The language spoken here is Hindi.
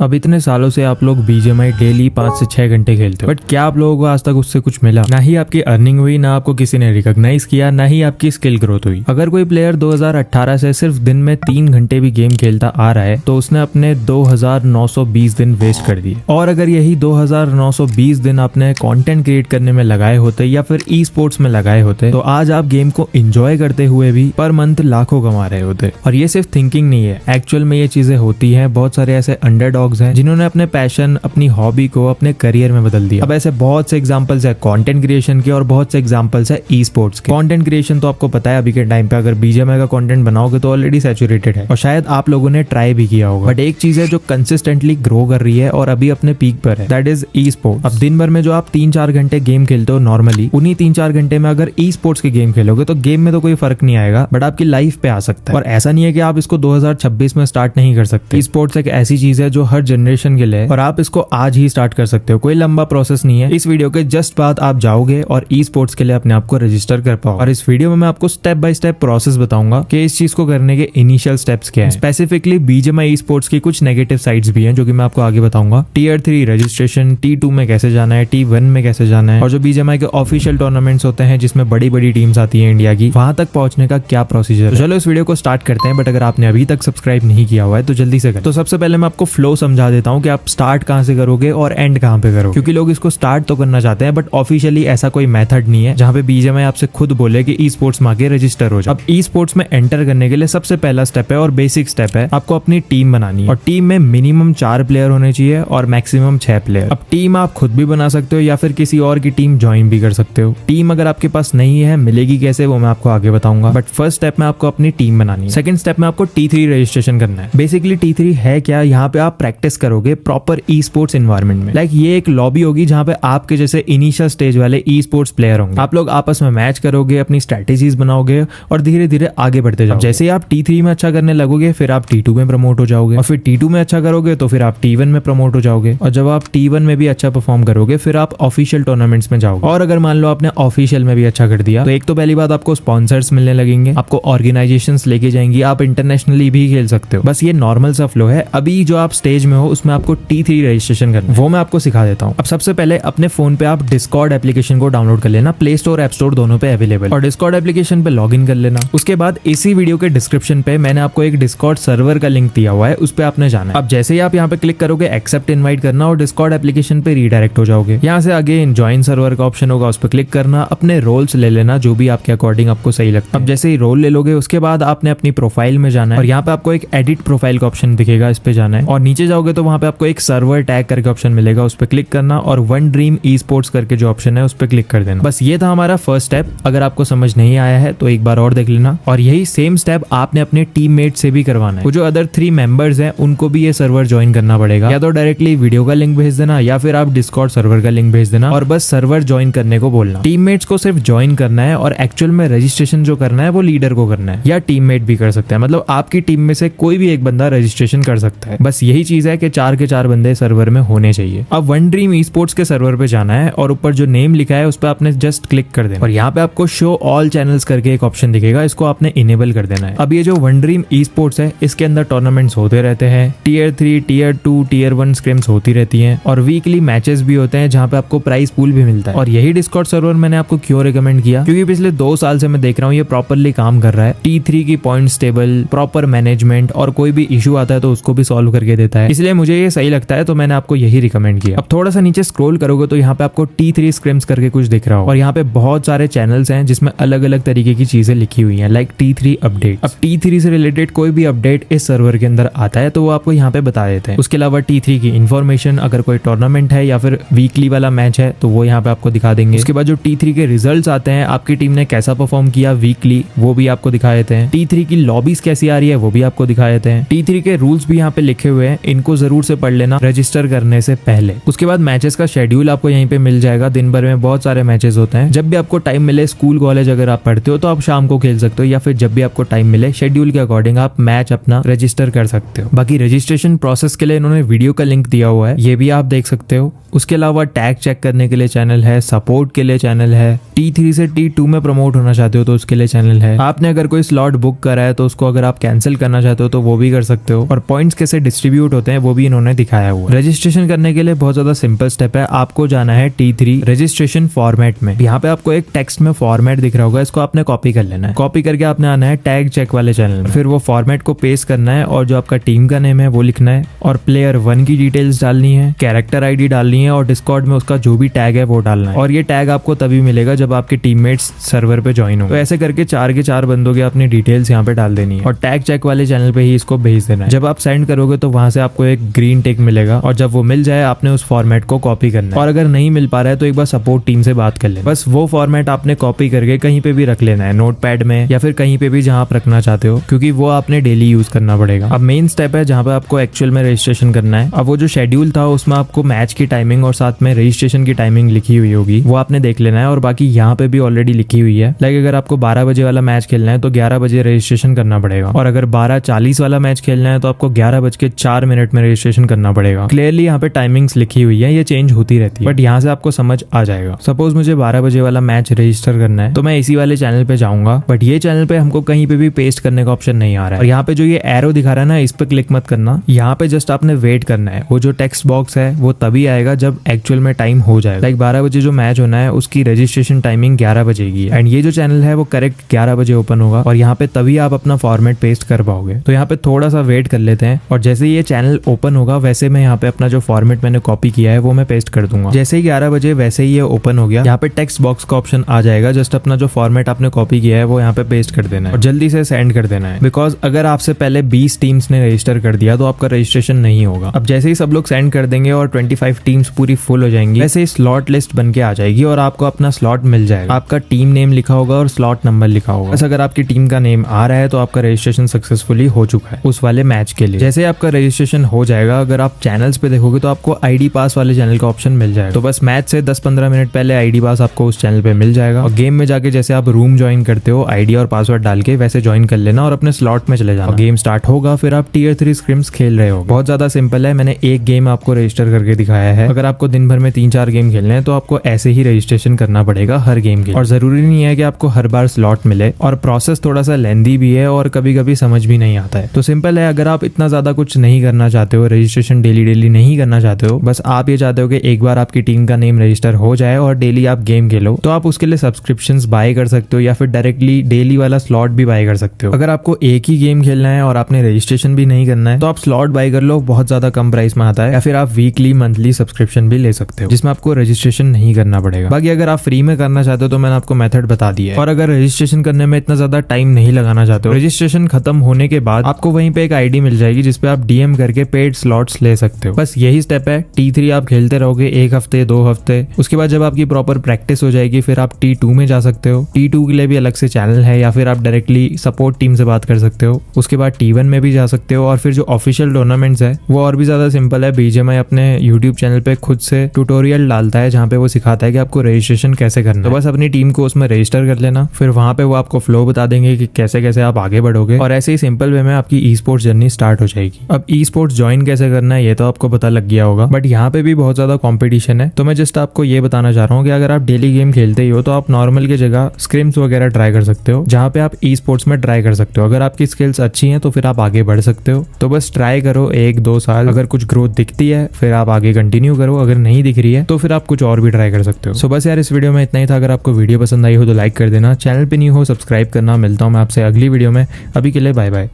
अब इतने सालों से आप लोग बीजीएमआई डेली 5 से 6 घंटे खेलते हो, बट क्या आप लोगों को आज तक उससे कुछ मिला? ना ही आपकी अर्निंग हुई, ना आपको किसी ने रिकॉग्नाइज किया, ना ही आपकी स्किल ग्रोथ हुई। अगर कोई प्लेयर 2018 से सिर्फ दिन में 3 घंटे भी गेम खेलता आ रहा है तो उसने अपने 2920 दिन वेस्ट कर दिए। और अगर यही 2920 दिन आपने कंटेंट क्रिएट करने में लगाए होते या फिर ई स्पोर्ट्स में लगाए होते तो आज आप गेम को एंजॉय करते हुए भी पर मंथ लाखों कमा रहे होते। और ये सिर्फ थिंकिंग नहीं है, एक्चुअल में ये चीजें होती हैं। बहुत सारे ऐसे अंडरडॉग्स हैं जिन्होंने अपने पैशन, अपनी हॉबी को अपने करियर में बदल दिया। अब ऐसे बहुत से एग्जांपल्स है कंटेंट क्रिएशन के और बहुत से एग्जांपल्स है ई स्पोर्ट्स के। कंटेंट क्रिएशन तो आपको पता है अभी के टाइम पे अगर बीजीएमआई का कंटेंट बनाओगे तो ऑलरेडी सैचुरेटेड है और शायद आप लोगों ने ट्राई भी किया होगा। बट एक चीज है जो कंसिस्टेंटली ग्रो कर रही है और अभी अपने पीक पर है, दैट इज ई स्पोर्ट्स। अब दिन भर में जो आप 3-4 घंटे गेम खेलते हो नॉर्मली, उन्हीं 3-4 घंटे में अगर ई स्पोर्ट्स के गेम खेलोगे तो गेम में तो कोई फर्क नहीं आएगा बट आपकी लाइफ पे आ सकता है। और ऐसा नहीं है कि आप इसको 2026 में स्टार्ट नहीं कर सकते। ई स्पोर्ट्स एक ऐसी चीज है जो हर जनरेशन के लिए और आप इसको आज ही स्टार्ट कर सकते हो। कोई लंबा प्रोसेस नहीं है। इस वीडियो के जस्ट बाद आप जाओगे और ई स्पोर्ट्स के लिए अपने आप को रजिस्टर कर पाओ। और इस वीडियो में मैं आपको स्टेप बाय स्टेप प्रोसेस बताऊंगा कि इस चीज को करने के इनिशियल स्टेप्स क्या हैं। स्पेसिफिकली बीजीएमआई ई स्पोर्ट्स की कुछ नेगेटिव साइड्स भी हैं जो कि मैं आपको आगे बताऊंगा। टियर 3 रजिस्ट्रेशन, T2 में कैसे जाना है, T1 में कैसे जाना है, और जो बीजीएमआई के ऑफिशियल टूर्नामेंट्स होते हैं जिसमें बड़ी बड़ी टीम्स आती है इंडिया की, वहां तक पहुंचने का क्या प्रोसीजर है। चलो इस वीडियो को स्टार्ट करते हैं। बट अगर आपने अभी तक सब्सक्राइब नहीं किया हुआ है तो जल्दी से करें। तो सबसे पहले मैं आपको फ्लो समझा देता हूँ कि आप स्टार्ट कहां से करोगे और एंड कहां पे करोगे, क्योंकि लोग इसको स्टार्ट तो करना चाहते हैं बट ऑफिशियली ऐसा कोई मेथड नहीं है जहां पे बीजीएमआई आपसे खुद बोले कि ई स्पोर्ट्स में आके रजिस्टर हो जाओ। अब ई स्पोर्ट्स में एंटर करने के लिए सबसे पहला स्टेप है और बेसिक स्टेप है, आपको अपनी टीम बनानी है। और टीम में मिनिमम 4 प्लेयर होने चाहिए और मैक्सिमम 6 प्लेयर। अब टीम आप खुद भी बना सकते हो या फिर किसी और की टीम ज्वाइन भी कर सकते हो। टीम अगर आपके पास नहीं है, मिलेगी कैसे वो मैं आपको आगे बताऊंगा। बट फर्स्ट स्टेप में आपको अपनी टीम बनानी है। सेकंड स्टेप में आपको T3 रजिस्ट्रेशन करना है। बेसिकली T3 है क्या, यहाँ पे आप प्रैक्टिस करोगे प्रॉपर ई स्पोर्ट्स एनवायरनमेंट में। लाइक ये एक लॉबी होगी जहाँ पे आपके जैसे इनिशियल स्टेज वाले ई स्पोर्ट्स प्लेयर होंगे। आप लोग आपस में मैच करोगे, अपनी स्ट्रेटेजीज बनाओगे और धीरे धीरे आगे बढ़ते जाओगे। जैसे ही आप T3 में अच्छा करने लगोगे फिर आप T2 में प्रमोट हो जाओगे और फिर T2 में अच्छा करोगे तो फिर आप T1 में प्रमोट हो जाओगे। और जब आप T1 में भी अच्छा परफॉर्म करोगे फिर आप ऑफिशियल टूर्नामेंट्स में जाओगे। और अगर मान लो आपने ऑफिशियल में भी अच्छा कर दिया तो एक तो पहली बात आपको स्पॉन्सर्स मिलने लगेंगे, आपको ऑर्गेनाइजेशंस लेके जाएंगी, आप इंटरनेशनली भी खेल सकते हो। बस ये नॉर्मल सा फ्लो है। अभी जो आप स्टेज में हो उसमें आपको T3 रजिस्ट्रेशन करना है, वो मैं आपको सिखा देता हूँ। अब सबसे पहले अपने फोन पे आप डिस्कॉर्ड एप्लीकेशन को डाउनलोड कर लेना, प्ले स्टोर ऐप स्टोर दोनों पे अवेलेबल। और डिस्कॉर्ड एप्लीकेशन पे लॉग इन कर लेना। उसके बाद इसी वीडियो के डिस्क्रिप्शन पे मैंने आपको एक डिस्कॉर्ड सर्वर का लिंक दिया हुआ है, उस पे आपने जाना है। अब जैसे ही आप यहाँ पे क्लिक करोगे एक्सेप्ट इनवाइट करना और डिस्कॉर्ड एप्लीकेशन पे रीडायरेक्ट हो जाओगे। यहाँ से आगे ज्वाइन सर्वर का ऑप्शन होगा, उस पर क्लिक करना, अपने रोल्स ले लेना जो भी आपके अकॉर्डिंग आपको सही लगता है। अब जैसे ही रोल ले लोगे उसके बाद आपने अपनी प्रोफाइल में जाना है और यहाँ पे आपको एक एडिट प्रोफाइल का ऑप्शन दिखेगा, इस पे जाना है। और नीचे जाओगे तो वहाँ पे आपको एक सर्वर टैग करके ऑप्शन मिलेगा, उस पर क्लिक करना और वन ड्रीम ई स्पोर्ट्स करके जो ऑप्शन है उस पर क्लिक कर देना। बस ये था हमारा फर्स्ट स्टेप। अगर आपको समझ नहीं आया है तो एक बार और देख लेना। और यही सेम स्टेप आपने अपने टीममेट से भी करवाना है। वो जो अदर 3 मेंबर्स हैं उनको भी ये सर्वर ज्वाइन करना पड़ेगा। या तो डायरेक्टली वीडियो का लिंक भेज देना या फिर आप डिस्कॉर्ड सर्वर का लिंक भेज देना और बस सर्वर ज्वाइन करने को बोलना। टीममेट्स को सिर्फ ज्वाइन करना है और एक्चुअल में रजिस्ट्रेशन जो करना है वो लीडर को करना है, या टीममेट भी कर सकता है। मतलब आपकी टीम में से कोई भी एक बंदा रजिस्ट्रेशन कर सकता है। बस यही चीज है कि 4 के 4 बंदे सर्वर में होने चाहिए। अब वन ड्रीम ई स्पोर्ट्स के सर्वर पे जाना है और ऊपर जो नेम लिखा है उस पर आपने जस्ट क्लिक कर देना और यहाँ पे आपको शो ऑल चैनल्स करके एक ऑप्शन दिखेगा, इसको आपने इनेबल कर देना है। अब ये जो वन ड्रीम ई स्पोर्ट्स है इसके अंदर टूर्नामेंट्स होते रहते हैं, टियर 3, टियर 2, टियर 1 स्क्रिम्स होती रहती हैं और वीकली मैचेस भी होते हैं जहाँ पे आपको प्राइस पूल भी मिलता है। और यही डिस्कॉर्ड सर्वर मैंने आपको क्यों रिकमेंड किया, क्योंकि पिछले 2 साल से मैं देख रहा हूँ ये प्रॉपरली काम कर रहा है। T3 की पॉइंट्स टेबल, प्रॉपर मैनेजमेंट और कोई भी इशू आता है तो उसको भी सॉल्व करके देता है, इसलिए मुझे ये सही लगता है तो मैंने आपको यही रिकमेंड किया। अब थोड़ा सा नीचे स्क्रॉल करोगे तो यहाँ पे आपको T3 स्क्रिम्स करके कुछ दिख रहा हो और यहाँ पे बहुत सारे चैनल्स हैं जिसमें अलग अलग तरीके की चीजें लिखी हुई हैं, लाइक T3 अपडेट। अब T3 से रिलेटेड कोई भी अपडेट इस सर्वर के अंदर आता है तो वो आपको यहाँ पे बता देते हैं। उसके अलावा T3 की इन्फॉर्मेशन, अगर कोई टूर्नामेंट है या फिर वीकली वाला मैच है तो वो यहाँ पे आपको दिखा देंगे। उसके बाद जो T3 के रिजल्ट्स आते हैं, आपकी टीम ने कैसा परफॉर्म किया वीकली, वो भी आपको दिखा देते हैं। T3 की लॉबीज कैसी आ रही है वो भी आपको दिखा देते हैं। T3 के रूल्स भी यहाँ पे लिखे हुए हैं, इनको जरूर से पढ़ लेना रजिस्टर करने से पहले। उसके बाद मैचेस का शेड्यूल आपको यहीं पे मिल जाएगा। दिन भर में बहुत सारे मैचेस होते हैं। जब भी आपको टाइम मिले, स्कूल कॉलेज अगर आप पढ़ते हो तो आप शाम को खेल सकते हो या फिर जब भी आपको टाइम मिले शेड्यूल के अकॉर्डिंग आप मैच अपना रजिस्टर कर सकते हो। बाकी रजिस्ट्रेशन प्रोसेस के लिए इन्होंने वीडियो का लिंक दिया हुआ है, ये भी आप देख सकते हो। उसके अलावा टैग चेक करने के लिए चैनल है, सपोर्ट के लिए चैनल है, T3 से T2 में प्रमोट होना चाहते हो तो उसके लिए चैनल है। आपने अगर कोई स्लॉट बुक करा है तो उसको अगर आप कैंसिल करना चाहते हो तो वो भी कर सकते हो। और पॉइंट्स कैसे डिस्ट्रीब्यूट होते होते हैं वो भी इन्होंने दिखाया हुआ है। रजिस्ट्रेशन करने के लिए बहुत ज्यादा सिंपल स्टेप है, आपको जाना है T3 रजिस्ट्रेशन फॉर्मेट में। यहाँ पे आपको एक टेक्स्ट में फॉर्मेट दिख रहा होगा, इसको आपने कॉपी कर लेना है। कॉपी करके आपने आना है टैग चेक वाले चैनल में, फिर वो फॉर्मेट को पेस्ट करना है और जो आपका टीम का नेम है वो लिखना है और प्लेयर 1 की डिटेल्स डालनी है, कैरेक्टर आईडी डालनी है और डिस्कॉर्ड में उसका जो भी टैग है वो डालना है। और ये टैग आपको तभी मिलेगा जब आपके टीममेट्स सर्वर पे ज्वाइन हो। तो ऐसे करके 4 के 4 बंदों की अपनी डिटेल्स यहाँ पे डाल देनी है और टैग चेक वाले चैनल पे ही इसको भेज देना है। जब आप सेंड करोगे तो वहां से आपको एक ग्रीन टिक मिलेगा और जब वो मिल जाए आपने उस फॉर्मेट को कॉपी करना है। और अगर नहीं मिल पा रहा है तो एक बार सपोर्ट टीम से बात कर लेना। बस वो फॉर्मेट आपने कॉपी करके कहीं पे भी रख लेना है, नोटपैड में या फिर कहीं पे भी जहां आप रखना चाहते हो, क्योंकि वो आपने डेली यूज करना पड़ेगा। अब मेन स्टेप है जहां पे आपको एक्चुअल में रजिस्ट्रेशन करना है। अब वो जो शेड्यूल था उसमें आपको मैच की टाइमिंग और साथ में रजिस्ट्रेशन की टाइमिंग लिखी हुई होगी, वो आपने देख लेना है। और बाकी यहाँ पे भी ऑलरेडी लिखी हुई है, लाइक अगर आपको 12 बजे वाला मैच खेलना है तो 11 बजे रजिस्ट्रेशन करना पड़ेगा और अगर 12:40 वाला मैच खेलना है तो आपको 11:04 में रजिस्ट्रेशन करना पड़ेगा। क्लियरली यहाँ पे टाइमिंग्स लिखी हुई है, ये चेंज होती रहती है बट यहाँ से आपको समझ आ जाएगा। सपोज मुझे 12 बजे वाला मैच रजिस्टर करना है तो मैं इसी वाले चैनल पे जाऊंगा, बट ये चैनल पे हमको कहीं पे भी पेस्ट करने का ऑप्शन नहीं आ रहा है। और यहाँ पे जो ये एरो दिखा रहा है ना, इस पे क्लिक मत करना, यहाँ पे जस्ट आपने वेट करना है। वो जो टेक्स्ट बॉक्स है वो तभी आएगा जब एक्चुअल में टाइम हो जाएगा। लाइक 12 बजे जो मैच होना है उसकी रजिस्ट्रेशन टाइमिंग 11 बजे की है एंड ये जो चैनल है वो करेक्ट 11 बजे ओपन होगा और यहाँ पे तभी आप अपना फॉर्मेट पेस्ट कर पाओगे। तो यहाँ पे थोड़ा सा वेट कर लेते हैं और जैसे ही ये चैनल ओपन होगा वैसे मैं यहाँ पे अपना जो फॉर्मेट मैंने कॉपी किया है वो मैं पेस्ट कर दूंगा। जैसे ही 11 बजे वैसे ही ये ओपन हो गया, यहाँ पे टेक्स्ट बॉक्स का ऑप्शन आ जाएगा, जस्ट अपना जो फॉर्मेट आपने कॉपी किया है वो यहाँ पे पेस्ट कर देना है और जल्दी से सेंड कर देना है। बिकॉज अगर आपसे पहले 20 टीम्स ने रजिस्टर कर दिया तो आपका रजिस्ट्रेशन नहीं होगा। अब जैसे ही सब लोग सेंड कर देंगे और 25 टीम्स पूरी फुल हो जाएंगी, वैसे ही स्लॉट लिस्ट बन के आ जाएगी और आपको अपना स्लॉट मिल जाएगा। आपका टीम नेम लिखा होगा और स्लॉट नंबर लिखा होगा। बस अगर आपकी टीम का नेम आ रहा है तो आपका रजिस्ट्रेशन सक्सेसफुली हो चुका है उस वाले मैच के लिए। जैसे आपका रजिस्ट्रेशन हो जाएगा, अगर आप चैनल्स पे देखोगे तो आपको आईडी पास वाले चैनल का ऑप्शन मिल जाएगा। तो बस मैच से 10-15 मिनट पहले आईडी पास आपको उस चैनल पे मिल जाएगा और गेम में जाके जैसे आप रूम ज्वाइन करते हो आईडी और पासवर्ड डाल के वैसे ज्वाइन कर लेना और अपने स्लॉट में चले जाना। गेम स्टार्ट होगा, फिर आप टियर 3 स्क्रिम्स खेल रहे हो। बहुत ज्यादा सिंपल है, मैंने एक गेम आपको रजिस्टर करके दिखाया है। अगर आपको दिन भर में 3-4 गेम खेलने हैं तो आपको ऐसे ही रजिस्ट्रेशन करना पड़ेगा हर गेम के। और जरूरी नहीं है कि आपको हर बार स्लॉट मिले और प्रोसेस थोड़ा सा लेंदी भी है और कभी कभी समझ भी नहीं आता है। तो सिंपल है, अगर आप इतना ज्यादा कुछ नहीं करना चाहते हो, रजिस्ट्रेशन डेली नहीं करना चाहते हो, बस आप ये चाहते हो कि एक बार आपकी टीम का नेम रजिस्टर हो जाए और डेली आप गेम खेलो, तो आप उसके लिए सब्सक्रिप्शंस बाय कर सकते हो या फिर डायरेक्टली डेली वाला स्लॉट भी बाय कर सकते हो। अगर आपको एक ही गेम खेलना है और आपने रजिस्ट्रेशन भी नहीं करना है तो आप स्लॉट बाय कर लो, बहुत ज्यादा कम प्राइस में आता है। या फिर आप वीकली मंथली सब्सक्रिप्शन भी ले सकते हो जिसमें आपको रजिस्ट्रेशन नहीं करना पड़ेगा। बाकी अगर आप फ्री में करना चाहते हो तो मैंने आपको मेथड बता दिया है। और अगर रजिस्ट्रेशन करने में इतना ज्यादा टाइम नहीं लगाना चाहते हो, रजिस्ट्रेशन खत्म होने के बाद आपको वहीं पे एक आईडी मिल जाएगी जिसपे आप डीएम करके पेड स्लॉट्स ले सकते हो। बस यही स्टेप है। T3 आप खेलते रहोगे 1 हफ्ते 2 हफ्ते, उसके बाद जब आपकी प्रॉपर प्रैक्टिस हो जाएगी फिर आप T2 में जा सकते हो। T2 के लिए भी अलग से चैनल है या फिर आप डायरेक्टली सपोर्ट टीम से बात कर सकते हो। उसके बाद T1 में भी जा सकते हो और फिर जो ऑफिशियल टूर्नामेंट्स है वो और भी ज्यादा सिंपल है। BGMI अपने यूट्यूब चैनल पे खुद से ट्यूटोरियल डालता है जहाँ पे वो सिखाता है कि आपको रजिस्ट्रेशन कैसे करना है। तो बस अपनी टीम को उसमें रजिस्टर कर लेना, फिर वहां पे वो आपको फ्लो बता देंगे कि कैसे कैसे आप आगे बढ़ोगे और ऐसे ही सिंपल वे में आपकी ई स्पोर्ट्स जर्नी स्टार्ट हो जाएगी। अब ई स्पोर्ट्स ज्वाइन कैसे करना है ये तो आपको पता लग गया होगा, बट यहाँ पे भी बहुत ज्यादा कंपटीशन है। तो मैं जस्ट आपको ये बताना चाह रहा हूँ कि अगर आप डेली गेम खेलते ही हो तो आप नॉर्मल की जगह स्क्रिम्स वगैरह ट्राई कर सकते हो, जहाँ पे आप ई स्पोर्ट्स में ट्राई कर सकते हो। अगर आपकी स्किल्स अच्छी हैं तो फिर आप आगे बढ़ सकते हो। तो बस ट्राई करो 1-2 साल, अगर कुछ ग्रोथ दिखती है फिर आप आगे कंटिन्यू करो, अगर नहीं दिख रही है तो फिर आप कुछ और भी ट्राई कर सकते हो। सो बस यार इस वीडियो में इतना ही था। अगर आपको वीडियो पसंद आई हो तो लाइक कर देना, चैनल पे न्यू हो सब्सक्राइब करना। मिलता हूँ मैं आपसे अगली वीडियो में, अभी के लिए बाय बाय।